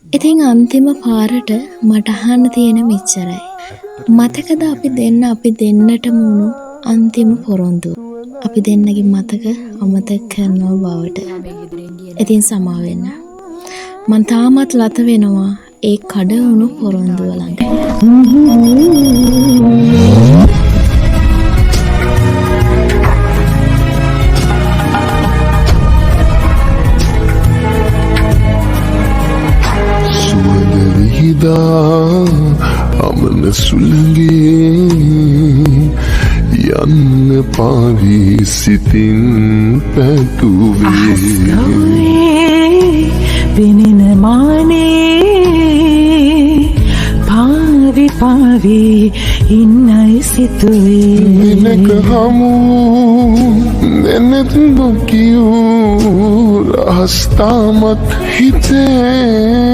ඉතින් අන්තිම පාරට මට අහන්න තියෙන මෙච්චරයි. මතකද අපි දෙන්නටම වුණු අන්තිම පොරොන්දු. අපි දෙන්නගේ මතක අමතක කරනවා බවට. ඉතින් සමා වෙන්න. මං තාමත් ලත වෙනවා ඒ කඩ වුණු පොරොන්දුව ළඟ. අමන සුළඟේ යන්න පාවී සිතින් පැතුවේ වෙනෙන මානේ පාවි පාවි ඉන්නයි සිතුවේ දිනක හමු නැනත් නොකියූ රහස් තාමත් හිතේ